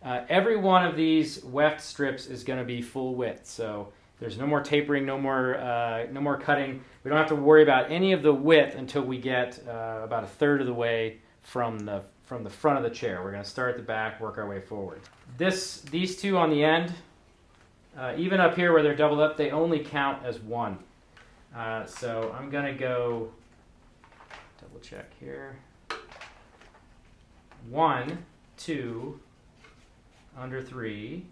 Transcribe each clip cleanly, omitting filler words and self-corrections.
Every one of these weft strips is going to be full width, so there's no more tapering, no more cutting. We don't have to worry about any of the width until we get about a third of the way from the front of the chair. We're going to start at the back, work our way forward. These two on the end, even up here where they're doubled up, they only count as one. So I'm going to go double check here. 1, 2, under 3,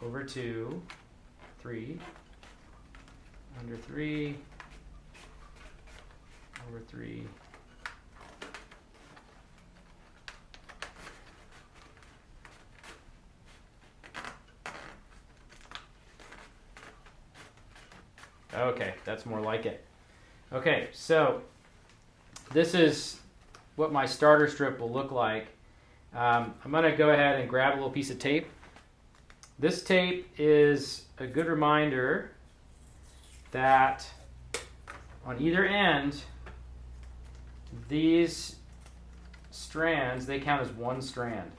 over 2, 3, under 3, over 3, okay, that's more like it. Okay, so this is what my starter strip will look like. I'm going to go ahead and grab a little piece of tape. This tape is a good reminder that on either end, these strands, they count as one strand.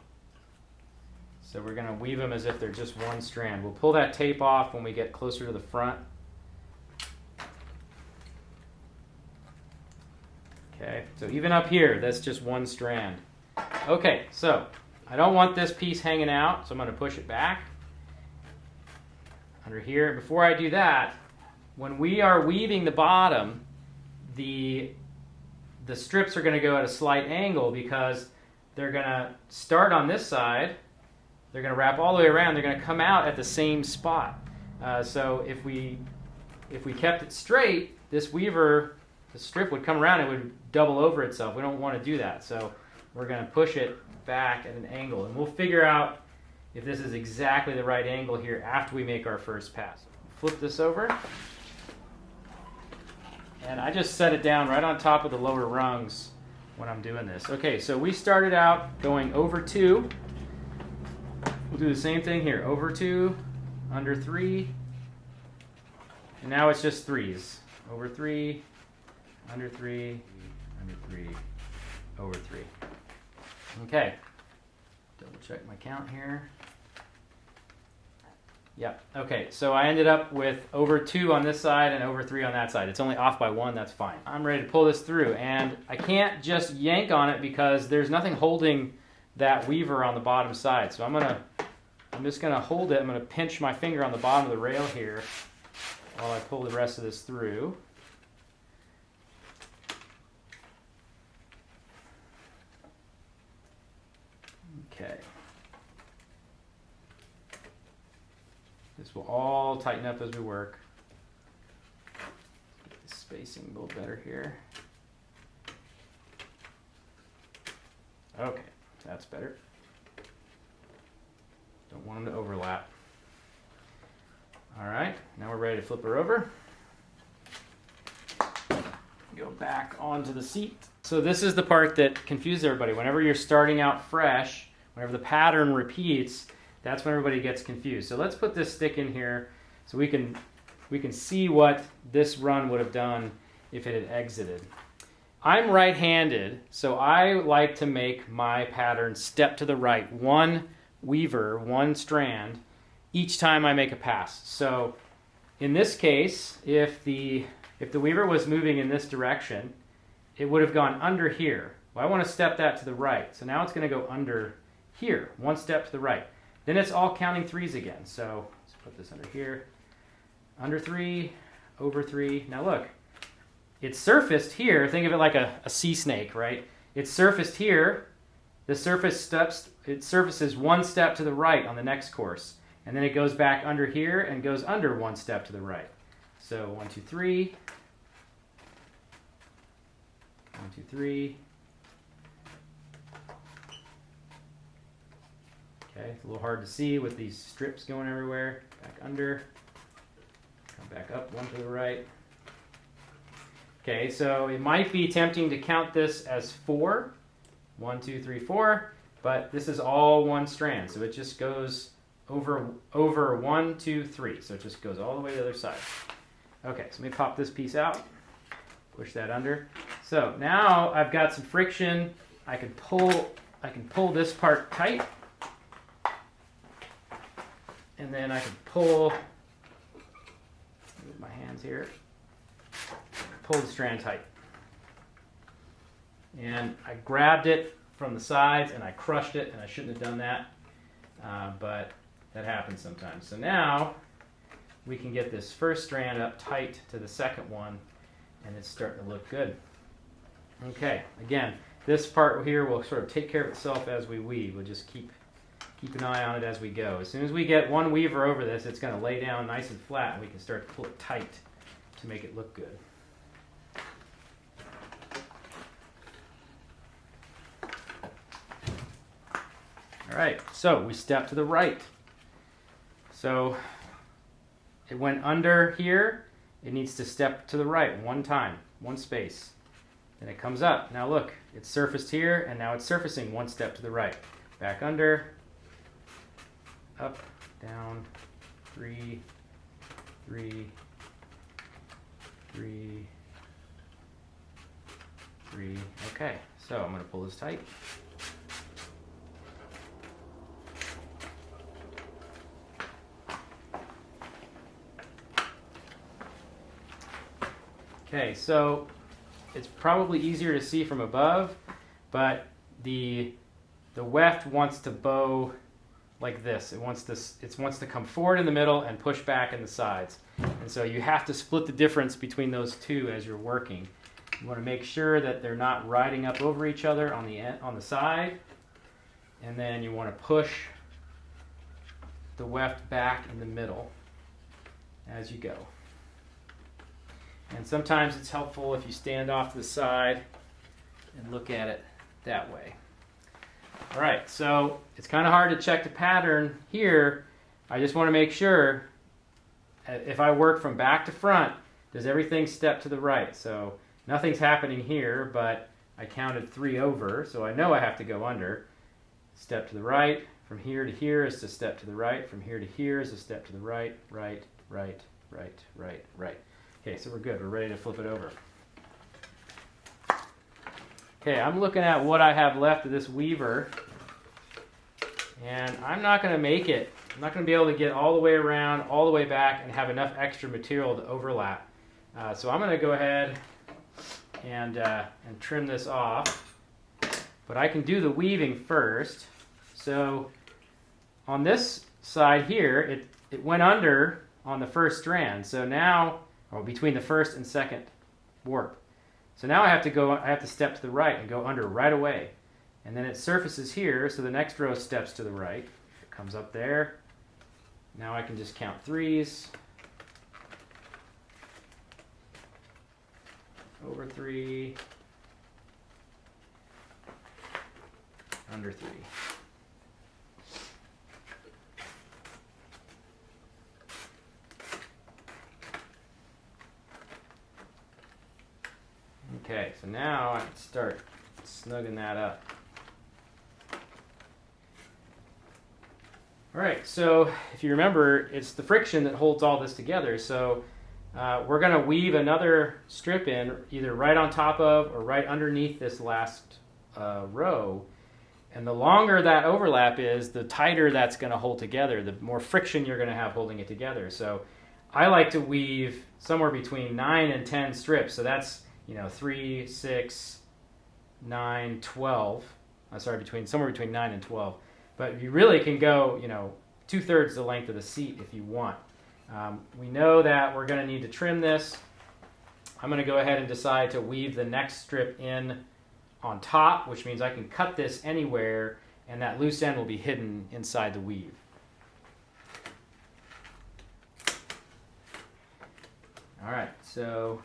So we're going to weave them as if they're just one strand. We'll pull that tape off when we get closer to the front. Okay, so even up here, that's just one strand. Okay, so I don't want this piece hanging out, so I'm going to push it back under here. Before I do that, when we are weaving the bottom, the strips are going to go at a slight angle because they're going to start on this side, they're going to wrap all the way around, they're going to come out at the same spot. So if we kept it straight, this weaver, the strip would come around and would double over itself. We don't want to do that, so we're going to push it back at an angle, and we'll figure out if this is exactly the right angle here after we make our first pass. Flip this over, and I just set it down right on top of the lower rungs when I'm doing this. Okay, so we started out going over 2. We'll do the same thing here, over 2, under 3, and now it's just 3s. Over 3, under 3, under 3, over 3. Okay, double check my count here. Yep, okay, so I ended up with over 2 on this side and over 3 on that side. It's only off by 1, that's fine. I'm ready to pull this through, and I can't just yank on it because there's nothing holding that weaver on the bottom side. So I'm just gonna hold it. I'm gonna pinch my finger on the bottom of the rail here while I pull the rest of this through. Okay. This will all tighten up as we work. Get the spacing a little better here. Okay, that's better. Don't want them to overlap. All right, now we're ready to flip her over. Go back onto the seat. So this is the part that confuses everybody. Whenever you're starting out fresh, whenever the pattern repeats, that's when everybody gets confused. So let's put this stick in here so we can see what this run would have done if it had exited. I'm right-handed, so I like to make my pattern step to the right. One weaver, one strand, each time I make a pass. So in this case, if the weaver was moving in this direction, it would have gone under here. Well, I want to step that to the right. So now it's going to go under here, one step to the right. Then it's all counting 3s again. So let's put this under here. Under 3, over 3. Now look, it's surfaced here. Think of it like a sea snake, right? It's surfaced here. The it surfaces one step to the right on the next course. And then it goes back under here and goes under one step to the right. So 1, 2, 3. 1, 2, 3. Okay, it's a little hard to see with these strips going everywhere. Back under. Come back up, one to the right. Okay, so it might be tempting to count this as 4. 1, 2, 3, 4. But this is all one strand, so it just goes over 1, 2, 3. So it just goes all the way to the other side. Okay, so let me pop this piece out. Push that under. So now I've got some friction. I can pull this part tight. and then I can pull, move my hands here, pull the strand tight. And I grabbed it from the sides and I crushed it, and I shouldn't have done that, but that happens sometimes. So now we can get this first strand up tight to the second one, and it's starting to look good. Okay, again, this part here will sort of take care of itself as we weave. We'll just keep an eye on it as we go. As soon as we get one weaver over this, it's going to lay down nice and flat, and we can start to pull it tight to make it look good. All right, so we step to the right. So it went under here. It needs to step to the right one time, one space. Then it comes up. Now look, it's surfaced here, and now it's surfacing one step to the right. Back under, up, down, 3, 3, 3, 3. Okay, so I'm going to pull this tight. Okay, so it's probably easier to see from above, but the weft wants to bow like this. It wants to come forward in the middle and push back in the sides. And so you have to split the difference between those two as you're working. You want to make sure that they're not riding up over each other on the side, and then you want to push the weft back in the middle as you go. And sometimes it's helpful if you stand off to the side and look at it that way. All right, so it's kind of hard to check the pattern here. I just want to make sure if I work from back to front, does everything step to the right? So nothing's happening here, but I counted 3 over, so I know I have to go under. Step to the right. From here to here is to step to the right. From here to here is a step to the right, right, right, right, right, right. Okay, so we're good. We're ready to flip it over. Okay, I'm looking at what I have left of this weaver, and I'm not going to make it. I'm not going to be able to get all the way around, all the way back, and have enough extra material to overlap. So I'm going to go ahead and trim this off. But I can do the weaving first. So on this side here, it went under on the first strand. So now, or between the first and second warp. So now I have to step to the right and go under right away. And then it surfaces here, so the next row steps to the right. It comes up there. Now I can just count 3s. Over 3. Under 3. Okay, so now I can start snugging that up. All right, so if you remember, it's the friction that holds all this together. So we're going to weave another strip in either right on top of or right underneath this last row. And the longer that overlap is, the tighter that's going to hold together, the more friction you're going to have holding it together. So I like to weave somewhere between 9 and 10 strips. So that's 3, 6, 9, 12. Somewhere between 9 and 12. But you really can go, 2/3 the length of the seat if you want. We know that we're going to need to trim this. I'm going to go ahead and decide to weave the next strip in on top, which means I can cut this anywhere, and that loose end will be hidden inside the weave. All right, so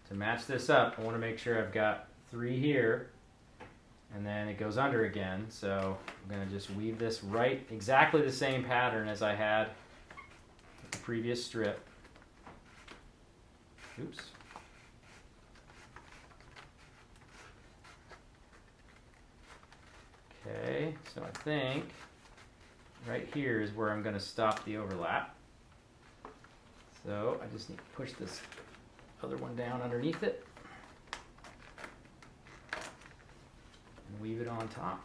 to match this up, I want to make sure I've got 3 here, and then it goes under again. So I'm going to just weave this right, exactly the same pattern as I had with the previous strip. Oops. Okay, so I think right here is where I'm going to stop the overlap. So I just need to push this other one down underneath it and weave it on top.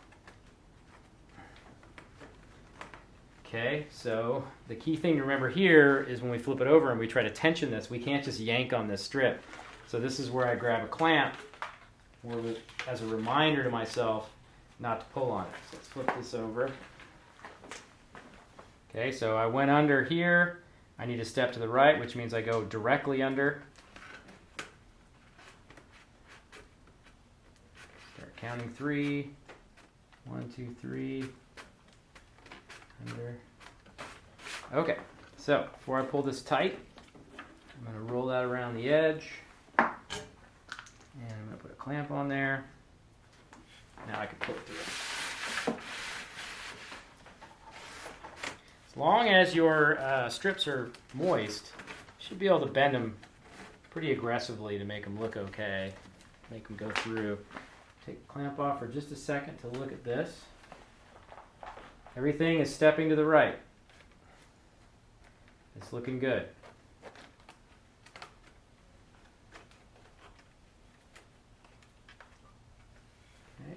Okay, so the key thing to remember here is when we flip it over and we try to tension this, we can't just yank on this strip. So this is where I grab a clamp as a reminder to myself not to pull on it. So let's flip this over. Okay, so I went under here. I need to step to the right, which means I go directly under. Start counting 3. 1, 2, 3. Under. Okay, so before I pull this tight, I'm going to roll that around the edge. And I'm going to put a clamp on there. Now I can pull it through. As long as your strips are moist, you should be able to bend them pretty aggressively to make them look okay. Make them go through. Take the clamp off for just a second to look at this. Everything is stepping to the right. It's looking good. Okay.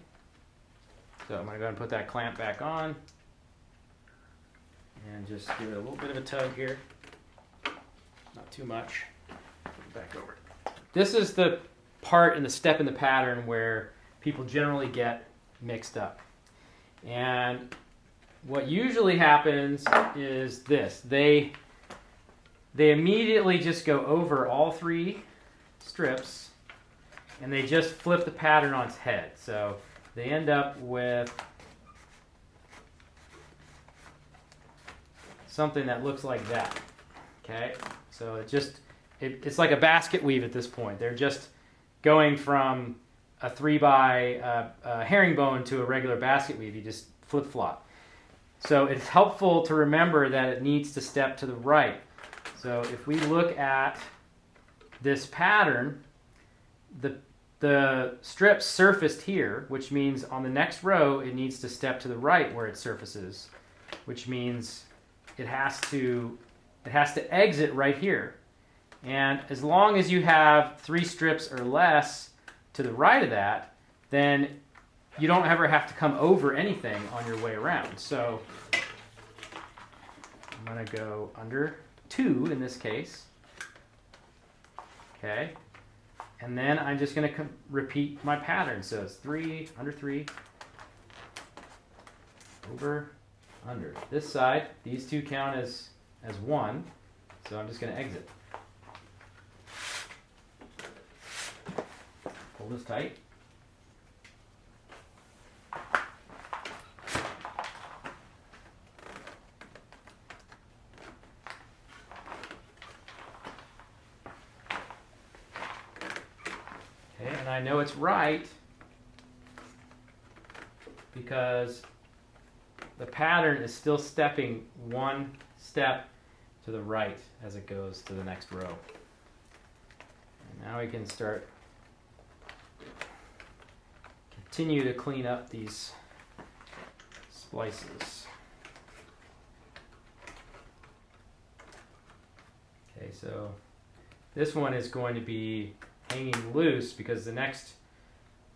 So I'm going to go ahead and put that clamp back on and just give it a little bit of a tug here. Not too much. Put it back over. This is the part in the step in the pattern where people generally get mixed up. And what usually happens is this. They immediately just go over all 3 strips and they just flip the pattern on its head. So they end up with something that looks like that. Okay? So it's like a basket weave at this point. They're just going from a 3x herringbone to a regular basket weave. You just flip-flop. So it's helpful to remember that it needs to step to the right. So if we look at this pattern, the strip surfaced here, which means on the next row it needs to step to the right where it surfaces, which means it has to exit right here. And as long as you have 3 strips or less to the right of that, then you don't ever have to come over anything on your way around. So I'm going to go under 2 in this case. Okay. And then I'm just going to repeat my pattern. So it's 3, under 3, over, under. This side, these 2 count as 1. So I'm just going to exit. Pull this tight. Okay, and I know it's right because the pattern is still stepping 1 step to the right as it goes to the next row. And now we can continue to clean up these splices. Okay, so this one is going to be hanging loose because the next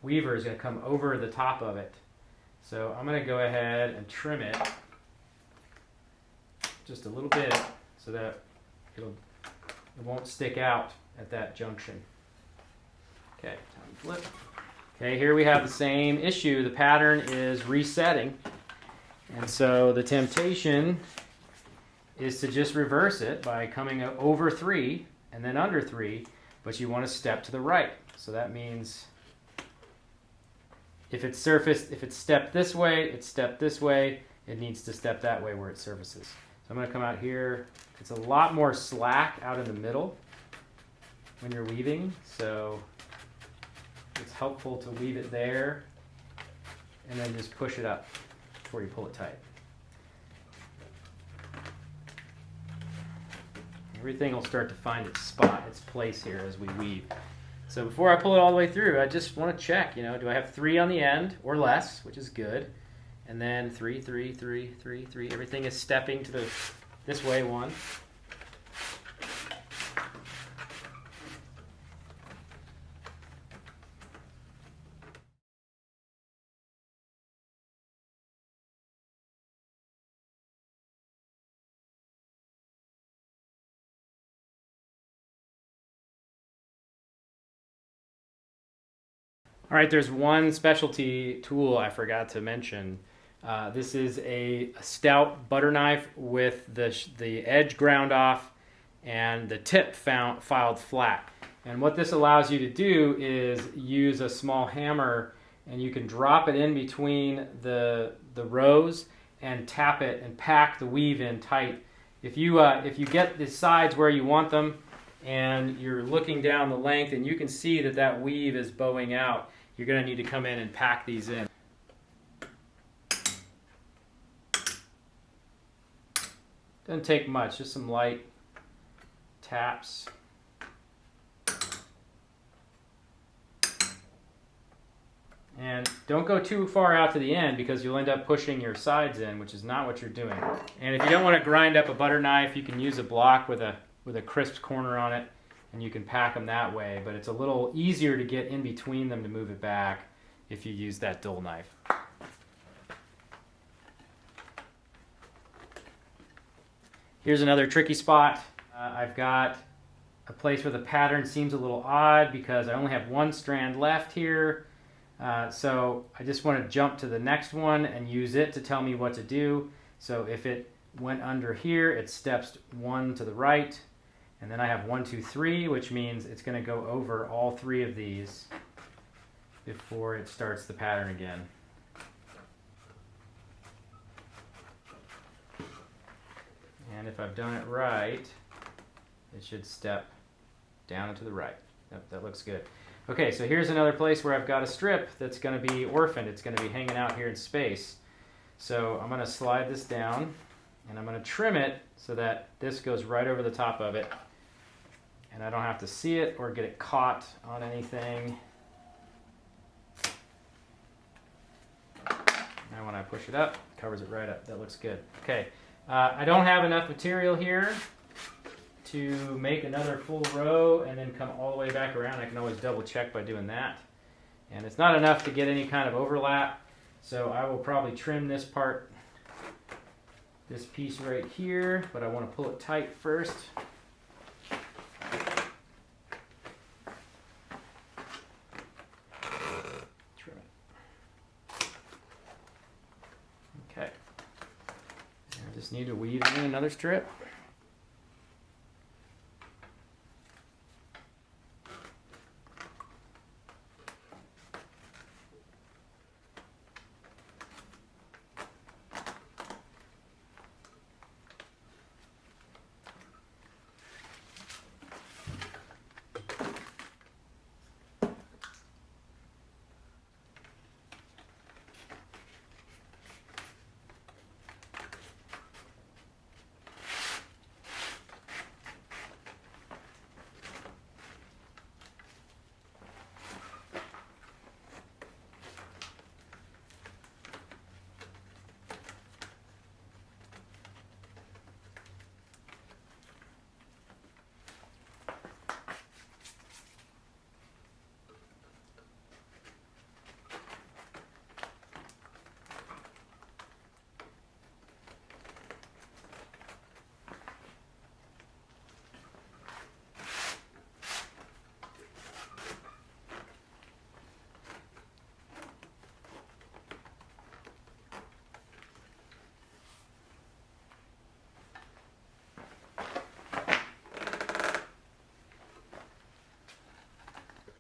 weaver is going to come over the top of it. So I'm going to go ahead and trim it just a little bit so that it won't stick out at that junction. Okay, time to flip. Okay, here we have the same issue. The pattern is resetting. And so the temptation is to just reverse it by coming over 3 and then under 3, but you want to step to the right. So that means if it's stepped this way, it's stepped this way, it needs to step that way where it surfaces. So I'm going to come out here. It's a lot more slack out in the middle when you're weaving, so it's helpful to weave it there and then just push it up before you pull it tight. Everything will start to find its spot, its place here as we weave. So before I pull it all the way through, I just want to check, do I have 3 on the end or less, which is good. And then 3, 3, 3, 3, 3. Everything is stepping to this way 1. All right, there's one specialty tool I forgot to mention. This is a stout butter knife with the edge ground off and the tip filed flat. And what this allows you to do is use a small hammer, and you can drop it in between the rows and tap it and pack the weave in tight. If you get the sides where you want them and you're looking down the length and you can see that weave is bowing out, you're going to need to come in and pack these in. Doesn't take much, just some light taps. And don't go too far out to the end because you'll end up pushing your sides in, which is not what you're doing. And if you don't want to grind up a butter knife, you can use a block with a crisp corner on it, and you can pack them that way. But it's a little easier to get in between them to move it back if you use that dull knife. Here's another tricky spot. I've got a place where the pattern seems a little odd because I only have one strand left here. So I just want to jump to the next one and use it to tell me what to do. So if it went under here, it steps one to the right, and then I have 1, 2, 3, which means it's going to go over all 3 of these before it starts the pattern again. And if I've done it right, it should step down and to the right. Yep, that looks good. Okay, so here's another place where I've got a strip that's going to be orphaned. It's going to be hanging out here in space. So I'm going to slide this down, and I'm going to trim it so that this goes right over the top of it. And I don't have to see it or get it caught on anything. Now when I push it up, it covers it right up. That looks good. Okay, I don't have enough material here to make another full row and then come all the way back around. I can always double check by doing that. And it's not enough to get any kind of overlap, so I will probably trim this part, this piece right here, but I want to pull it tight first. Trim it. Okay. And I just need to weave in another strip.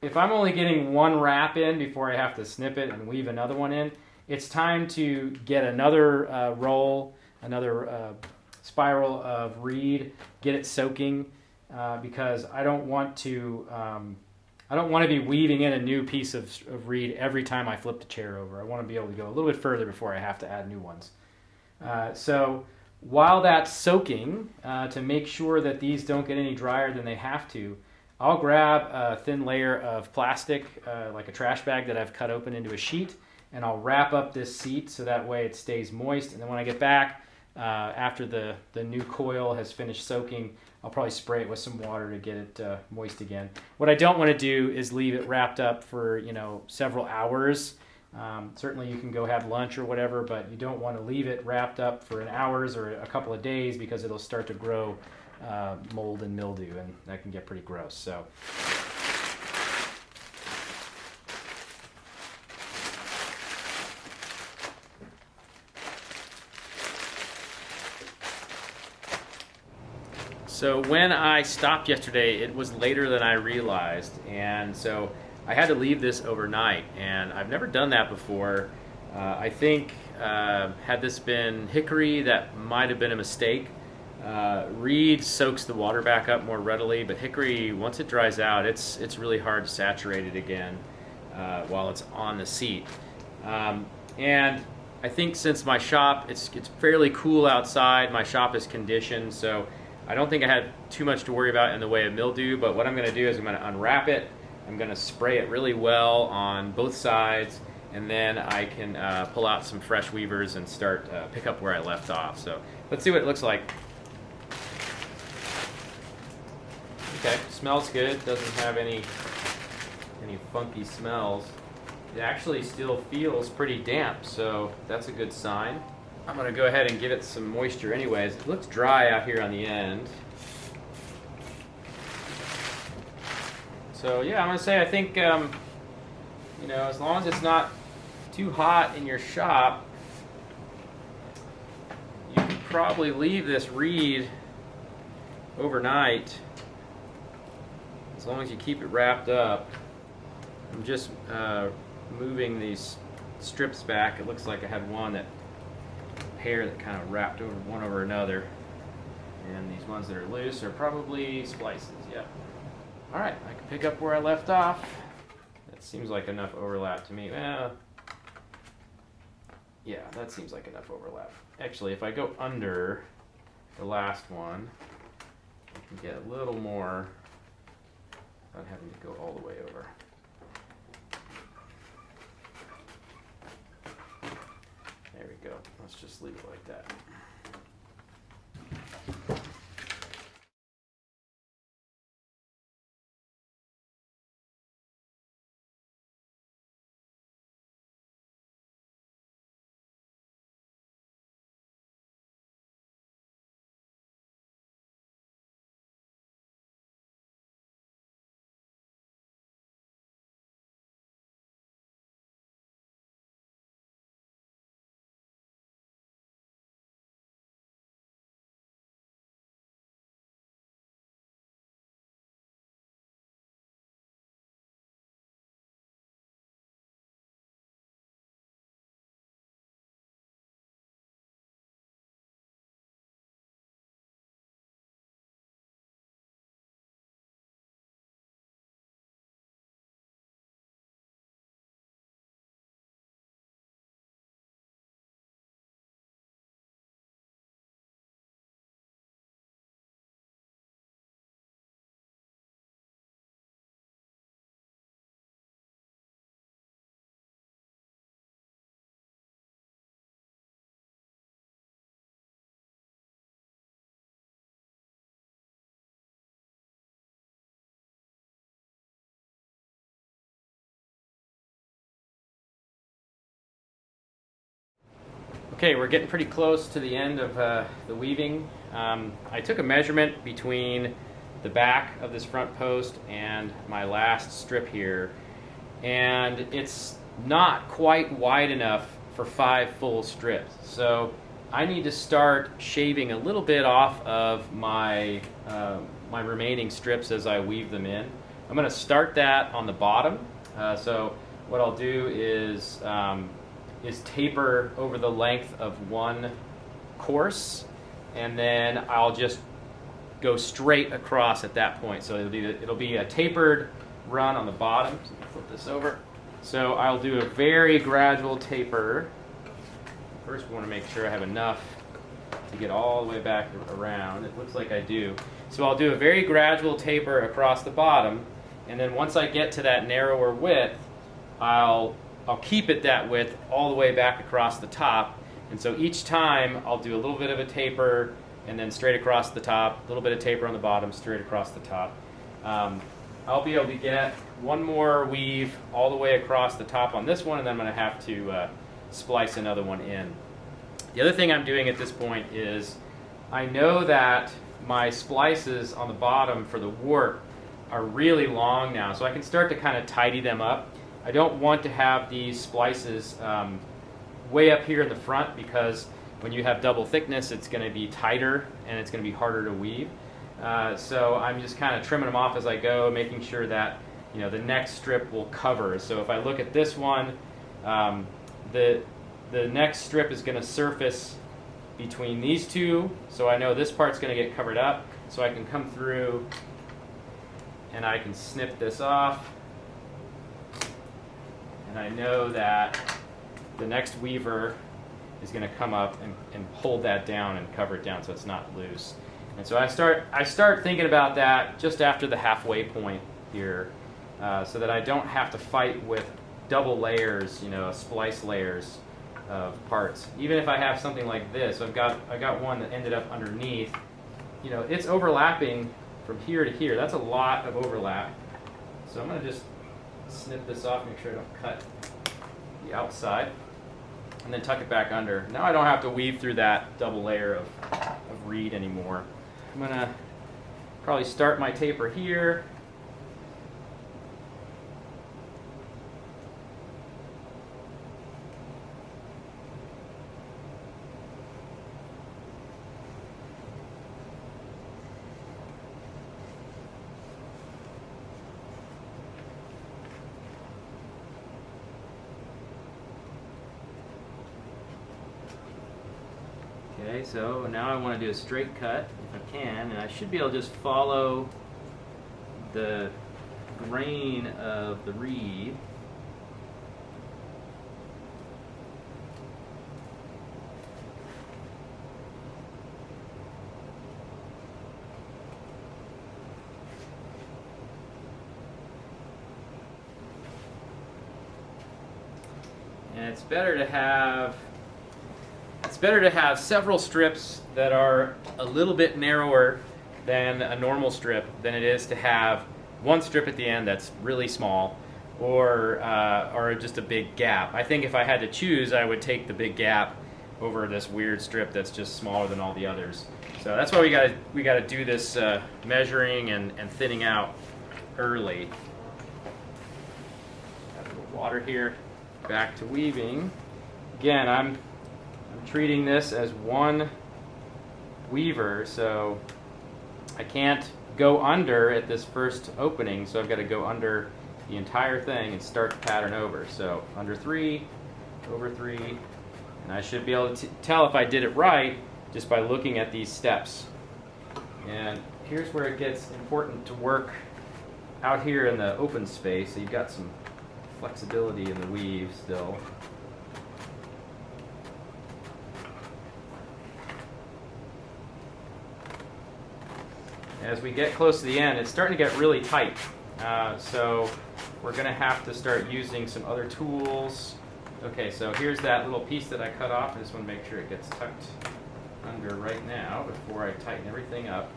If I'm only getting one wrap in before I have to snip it and weave another one in, it's time to get another roll, another spiral of reed, get it soaking, because I don't want to be weaving in a new piece of reed every time I flip the chair over. I want to be able to go a little bit further before I have to add new ones. So while that's soaking, to make sure that these don't get any drier than they have to, I'll grab a thin layer of plastic, like a trash bag that I've cut open into a sheet, and I'll wrap up this seat so that way it stays moist. And then when I get back, after the new coil has finished soaking, I'll probably spray it with some water to get it moist again. What I don't want to do is leave it wrapped up for several hours. Certainly you can go have lunch or whatever, but you don't want to leave it wrapped up for an hours or a couple of days because it'll start to grow mold and mildew, and that can get pretty gross. So So when I stopped yesterday, it was later than I realized, and so I had to leave this overnight, and I've never done that before. I think had this been hickory, that might have been a mistake. Reed soaks the water back up more readily, but hickory, once it dries out, it's really hard to saturate it again while it's on the seat. And I think since my shop, it's fairly cool outside, my shop is conditioned, so I don't think I had too much to worry about in the way of mildew, but what I'm going to do is I'm going to unwrap it, I'm going to spray it really well on both sides, and then I can pull out some fresh weavers and start pick up where I left off. So let's see what it looks like. Okay, smells good, doesn't have any funky smells. It actually still feels pretty damp, so that's a good sign. I'm going to go ahead and give it some moisture anyways. It looks dry out here on the end. So yeah, I'm going to say I think, you know, as long as it's not too hot in your shop, you can probably leave this reed overnight as long as you keep it wrapped up. I'm just moving these strips back. It looks like I had one pair that kind of wrapped over one over another, and these ones that are loose are probably splices. Yep. All right, I can pick up where I left off. That seems like enough overlap to me. Well, yeah, that seems like enough overlap. Actually, if I go under the last one, I can get a little more without having to go all the way over. There we go. Let's just leave it like that. Okay, we're getting pretty close to the end of the weaving. I took a measurement between the back of this front post and my last strip here, and it's not quite wide enough for 5 full strips. So I need to start shaving a little bit off of my remaining strips as I weave them in. I'm going to start that on the bottom. So what I'll do is taper over the length of one course, and then I'll just go straight across at that point. So it'll be a tapered run on the bottom. So flip this over. So I'll do a very gradual taper. First, we want to make sure I have enough to get all the way back around. It looks like I do. So I'll do a very gradual taper across the bottom, and then once I get to that narrower width, I'll keep it that width all the way back across the top. And so each time I'll do a little bit of a taper and then straight across the top, a little bit of taper on the bottom, straight across the top. I'll be able to get one more weave all the way across the top on this one, and then I'm going to have to splice another one in. The other thing I'm doing at this point is I know that my splices on the bottom for the warp are really long now, so I can start to kind of tidy them up. I don't want to have these splices way up here in the front, because when you have double thickness, it's going to be tighter and it's going to be harder to weave. So I'm just kind of trimming them off as I go, making sure that the next strip will cover. So if I look at this one, the next strip is going to surface between these two, so I know this part's going to get covered up, so I can come through and I can snip this off, and I know that the next weaver is going to come up and hold that down and cover it down so it's not loose. And so I start thinking about that just after the halfway point here, so that I don't have to fight with double layers, splice layers of parts. Even if I have something like this, I got one that ended up underneath. It's overlapping from here to here. That's a lot of overlap. So I'm going to just snip this off, make sure I don't cut the outside, and then tuck it back under. Now I don't have to weave through that double layer of reed anymore. I'm going to probably start my taper here. Okay, so now I want to do a straight cut if I can, and I should be able to just follow the grain of the reed. And it's better to have several strips that are a little bit narrower than a normal strip than it is to have one strip at the end that's really small, or just a big gap. I think if I had to choose, I would take the big gap over this weird strip that's just smaller than all the others. So that's why we got to do this measuring and thinning out early. Got a little water here. Back to weaving. Again, I'm treating this as one weaver, so I can't go under at this first opening, so I've got to go under the entire thing and start the pattern over. So under 3, over 3, and I should be able to tell if I did it right just by looking at these steps. And here's where it gets important to work out here in the open space, so you've got some flexibility in the weave still. As we get close to the end, it's starting to get really tight. So we're going to have to start using some other tools. Okay, so here's that little piece that I cut off. I just want to make sure it gets tucked under right now before I tighten everything up.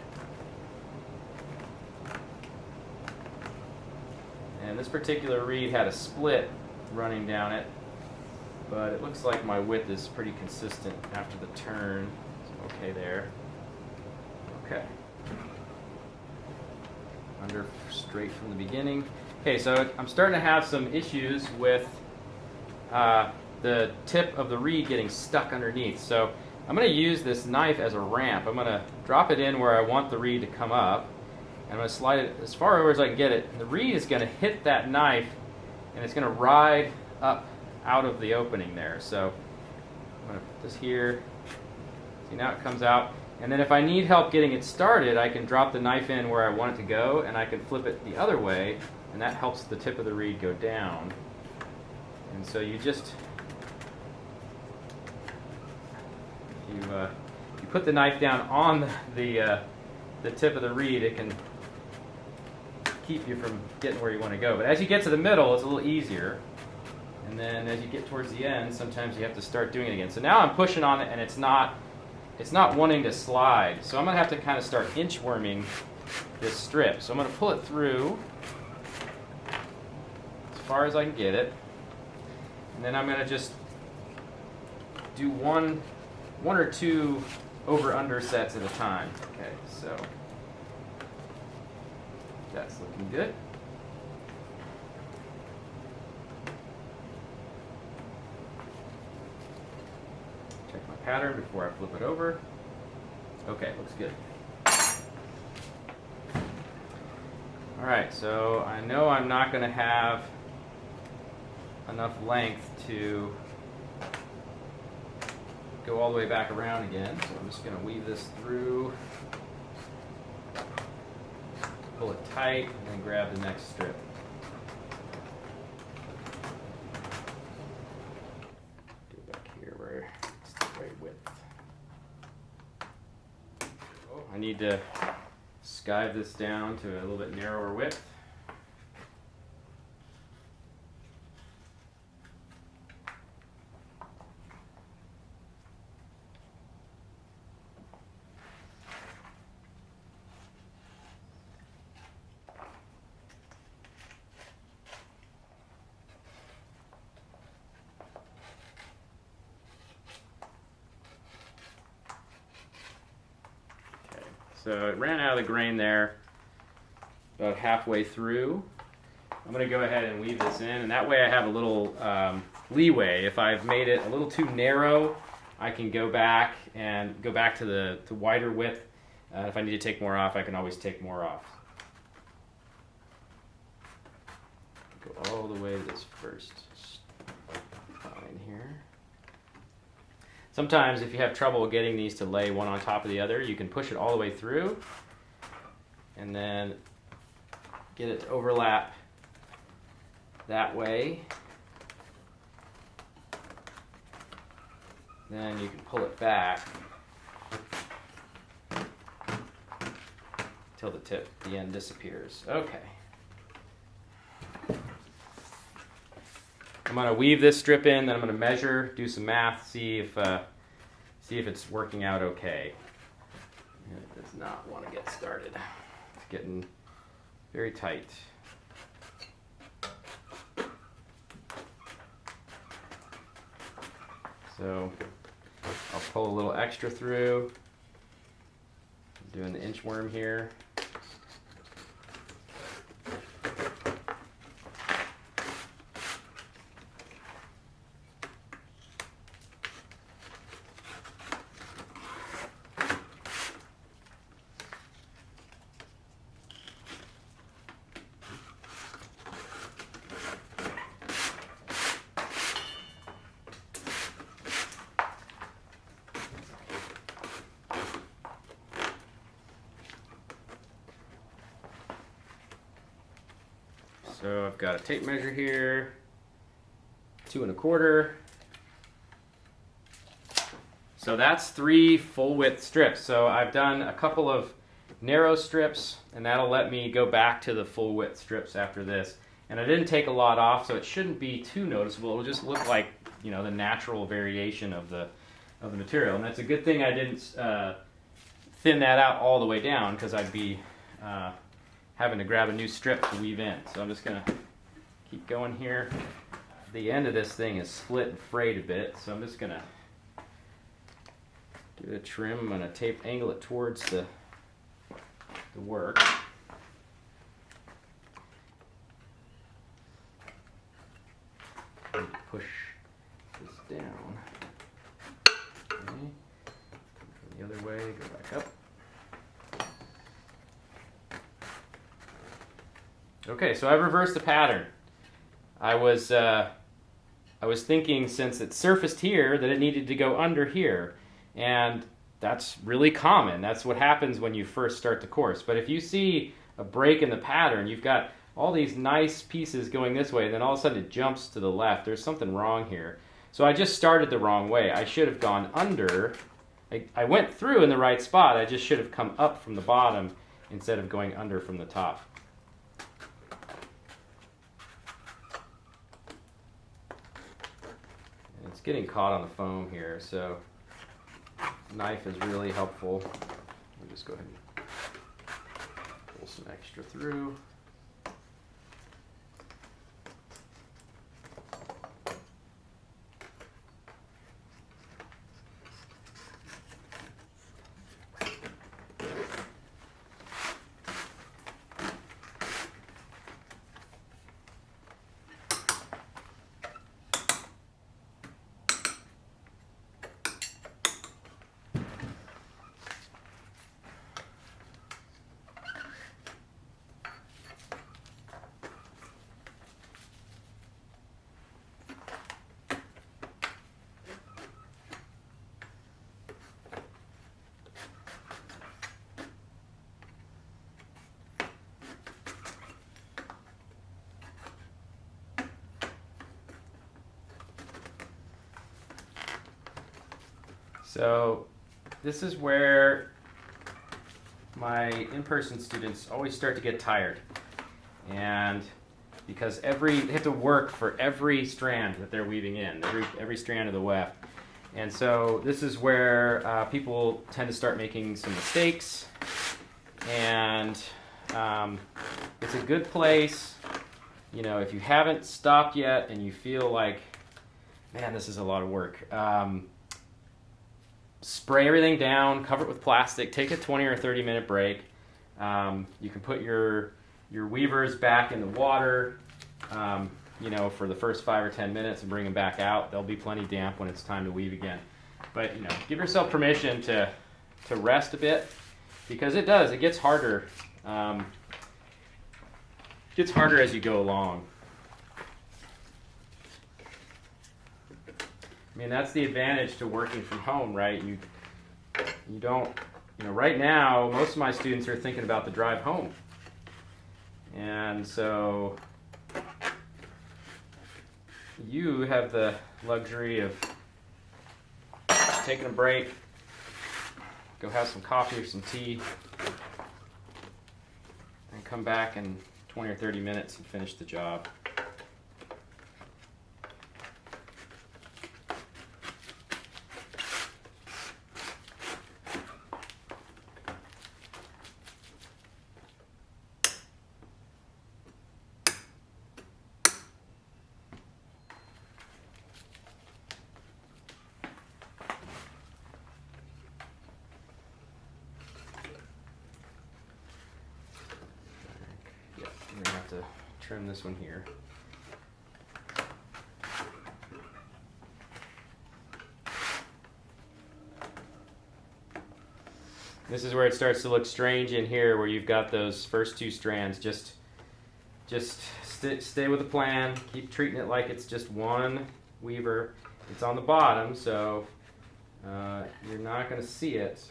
And this particular reed had a split running down it, but it looks like my width is pretty consistent after the turn. So okay there. Okay. Under straight from the beginning. Okay, so I'm starting to have some issues with the tip of the reed getting stuck underneath. So I'm going to use this knife as a ramp. I'm going to drop it in where I want the reed to come up. I'm going to slide it as far over as I can get it. And the reed is going to hit that knife, and it's going to ride up out of the opening there. So I'm going to put this here. See, now it comes out. And then if I need help getting it started, I can drop the knife in where I want it to go, and I can flip it the other way, and that helps the tip of the reed go down. And so you just, you put the knife down on the tip of the reed, it can keep you from getting where you want to go. But as you get to the middle, it's a little easier. And then as you get towards the end, sometimes you have to start doing it again. So now I'm pushing on it, and it's not wanting to slide. So I'm going to have to kind of start inchworming this strip. So I'm going to pull it through as far as I can get it. And then I'm going to just do one or two over-under sets at a time. Okay, so that's looking good. Check my pattern before I flip it over. Okay, looks good. Alright, so I know I'm not going to have enough length to go all the way back around again, so I'm just going to weave this through, pull it tight, and then grab the next strip. Get it back here where it's the right width. Oh, I need to skive this down to a little bit narrower width. So it ran out of the grain there about halfway through. I'm going to go ahead and weave this in, and that way I have a little leeway. If I've made it a little too narrow, I can go back to the wider width. If I need to take more off, I can always take more off. Go all the way to this first line here. Sometimes if you have trouble getting these to lay one on top of the other, you can push it all the way through and then get it to overlap that way. Then you can pull it back till the end disappears. Okay. I'm going to weave this strip in, then I'm going to measure, do some math, see if it's working out okay. And it does not want to get started. It's getting very tight. So I'll pull a little extra through. I'm doing the inchworm here. So I've got a tape measure here, 2 1/4. So that's 3 full width strips. So I've done a couple of narrow strips, and that'll let me go back to the full width strips after this. And I didn't take a lot off, so it shouldn't be too noticeable. It'll just look like, you know, the natural variation of the material. And that's a good thing I didn't thin that out all the way down, because I'd be having to grab a new strip to weave in. So I'm just going to keep going here. The end of this thing is split and frayed a bit, so I'm just going to give it a trim. I'm going to tape angle it towards the work. Push this down. Okay. The other way, go back up. Okay, so I've reversed the pattern. I was thinking, since it surfaced here, that it needed to go under here, and that's really common. That's what happens when you first start the course. But if you see a break in the pattern, you've got all these nice pieces going this way, and then all of a sudden it jumps to the left. There's something wrong here. So I just started the wrong way. I should have gone under. I went through in the right spot. I just should have come up from the bottom instead of going under from the top. It's getting caught on the foam here, so knife is really helpful. I'll just go ahead and pull some extra through. So this is where my in-person students always start to get tired, and because they have to work for every strand that they're weaving in, every strand of the weft. And so this is where people tend to start making some mistakes, and it's a good place, you know, if you haven't stopped yet and you feel like, man, this is a lot of work. Spray everything down, cover it with plastic, take a 20 or 30 minute break. You can put your weavers back in the water, you know, for the first 5 or 10 minutes and bring them back out. They'll be plenty damp when it's time to weave again. But, you know, give yourself permission to rest a bit, because it gets harder. It gets harder as you go along. I mean, that's the advantage to working from home, right? You don't, you know, right now, most of my students are thinking about the drive home. And so you have the luxury of taking a break, go have some coffee or some tea, and come back in 20 or 30 minutes and finish the job. I'm going to have to trim this one here. This is where it starts to look strange in here, where you've got those first two strands. Just stay with the plan. Keep treating it like it's just one weaver. It's on the bottom, so you're not going to see it.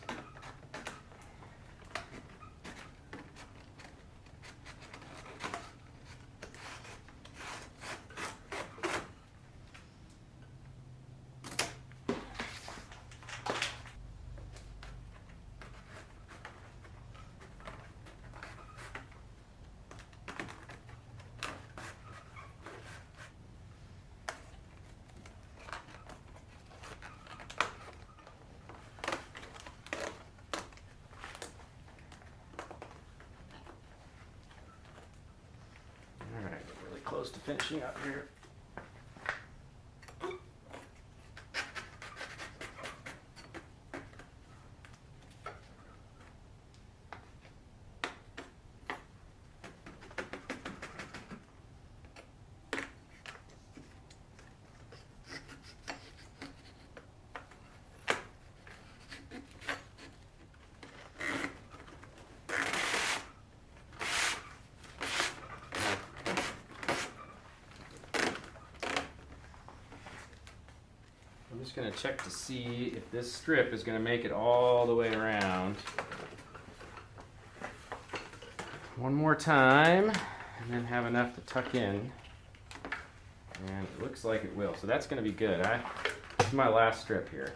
Close to finishing up here. I'm just going to check to see if this strip is going to make it all the way around. One more time, and then have enough to tuck in. And it looks like it will, so that's going to be good. This is my last strip here.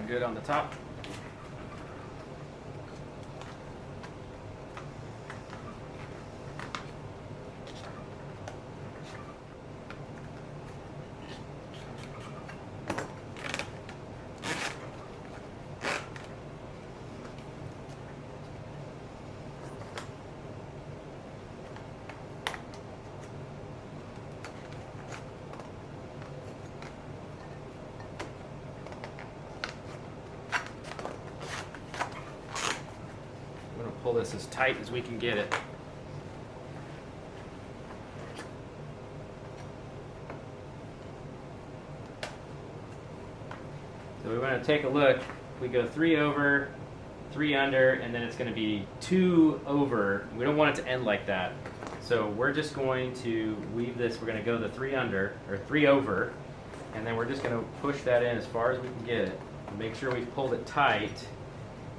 Looking good on the top. Pull this as tight as we can get it. So we want to take a look. We go 3 over, 3 under, and then it's going to be 2 over. We don't want it to end like that. So we're just going to weave this. We're going to go the 3 under, or 3 over, and then we're just going to push that in as far as we can get it. Make sure we've pulled it tight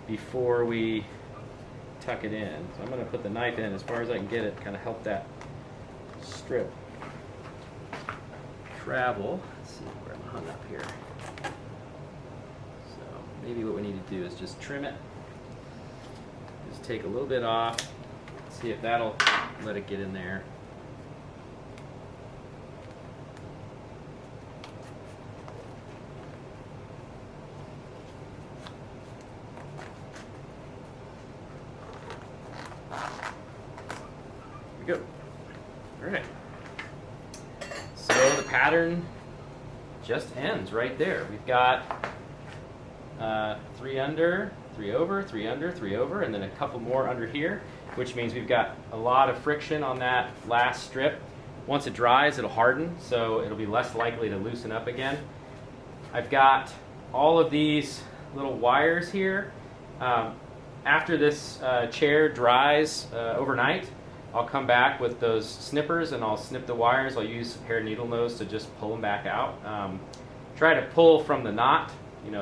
before we tuck it in. So I'm going to put the knife in as far as I can get it, kind of help that strip travel. Let's see where I'm hung up here. So maybe what we need to do is just trim it. Just take a little bit off, see if that'll let it get in there. Go. All right. So the pattern just ends right there. We've got 3 under, 3 over, 3 under, 3 over, and then a couple more under here, which means we've got a lot of friction on that last strip. Once it dries, it'll harden, so it'll be less likely to loosen up again. I've got all of these little wires here. After this chair dries overnight, I'll come back with those snippers and I'll snip the wires. I'll use hair needle nose to just pull them back out. Try to pull from the knot,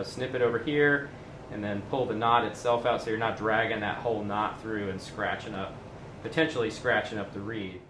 snip it over here and then pull the knot itself out so you're not dragging that whole knot through and potentially scratching up the reed.